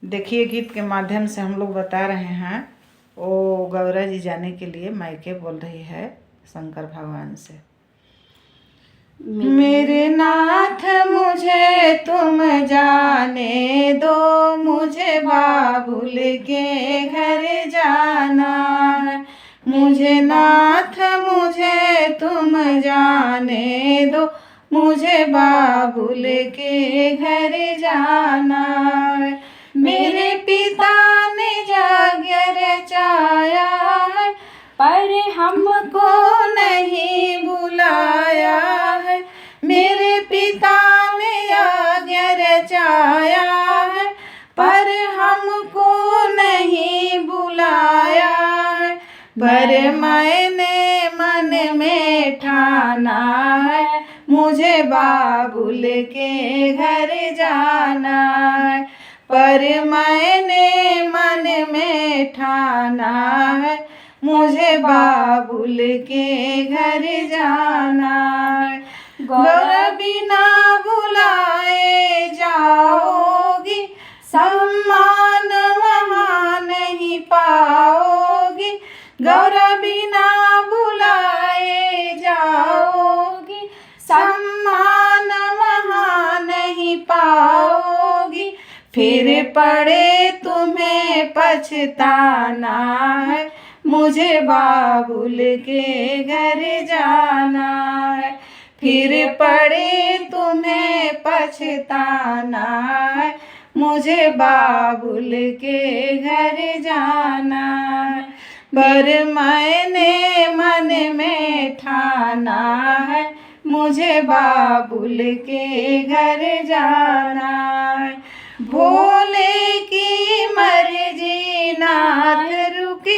देखिए, गीत के माध्यम से हम लोग बता रहे हैं वो गौरा जी जाने के लिए मायके बोल रही है शंकर भगवान से। मेरे नाथ मुझे तुम जाने दो, मुझे बाबुल के घर जाना है। मुझे नाथ मुझे तुम जाने दो, मुझे बाबुल के घर जाना है। मेरे पिता ने यज्ञ रचाया है, पर हमको नहीं बुलाया है। मेरे पिता ने यज्ञ रचाया है, पर हमको नहीं बुलाया है। पर मैंने मन में ठाना है, मुझे बाबुल के घर जाना है। पर मैंने मन में ठाना है, मुझे बाबुल के घर जाना है। गौरा बिना बुलाए जाओगी, सम्मान वहाँ नहीं पाओगी। गौरा बिना बुलाए जाओगी, सम्मान वहाँ नहीं पाओगी। फिर पड़े तुम्हें पछताना है, मुझे बाबुल के घर जाना है। फिर पड़े तुम्हें पछताना है, मुझे बाबुल के घर जाना है। पर मैंने मन में ठाना है, मुझे बाबुल के घर जाना है। भोले की मर्जी नाथ रुकी,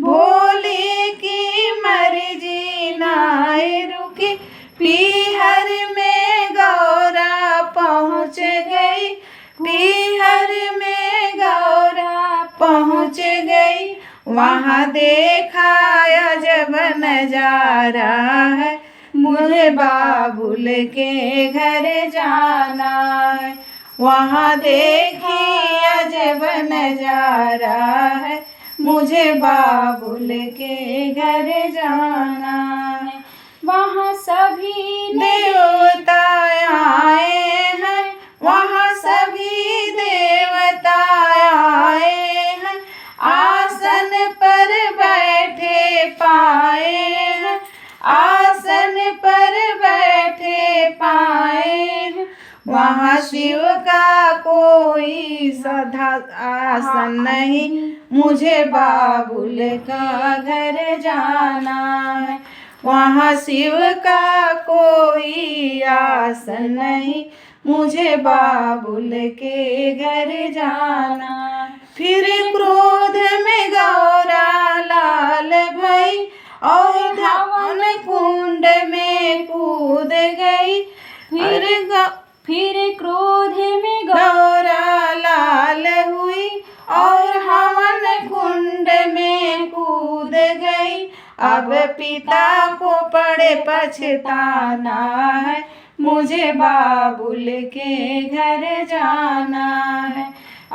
भोले की मर्जी नाय रुकी। पीहर में गौरा पहुँच गई, पीहर में गौरा पहुँच गई। वहाँ देखा अजब नजारा है, मुझे बाबुल के घर जाना है। वहाँ देखी अजब नजारा है, मुझे बाबुल के घर जाना है। वहाँ सभी देवता आए हैं, वहाँ सभी देवता आए हैं। आसन पर बैठे पाए हैं, आसन पर बैठे पाए हैं। वहाँ शिव का कोई सधा आसन नहीं, मुझे बाबुल का घर जाना है। वहाँ शिव का कोई आसन नहीं, मुझे बाबुल के घर जाना है। फिर क्रोध में गौरा लाल भई और धवन कुंड में कूद गई। फिर क्रोध में गौरा लाल हुई और हवन कुंड में कूद गई। अब पिता को पड़े पछताना है, मुझे बाबुल के घर जाना है।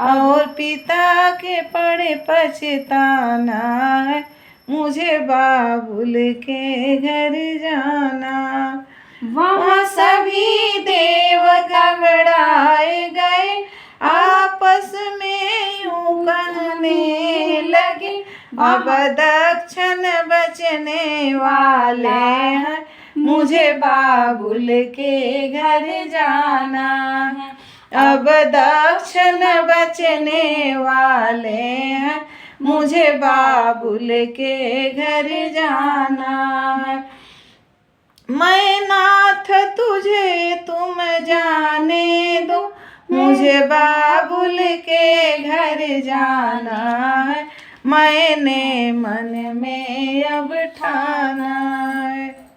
और पिता के पड़े पछताना है, मुझे बाबुल के घर जाना। वहाँ सभी देव घबराए गए, आपस में यूं कहने लगे। अब दक्षिण बचने वाले हैं, मुझे बाबुल के घर जाना है। अब दक्षिण बचने वाले हैं, मुझे बाबुल के घर जाना है। मैं नाथ तुझे तुम जाने दो, मुझे बाबुल के घर जाना है। मैंने मन में अब ठाना है।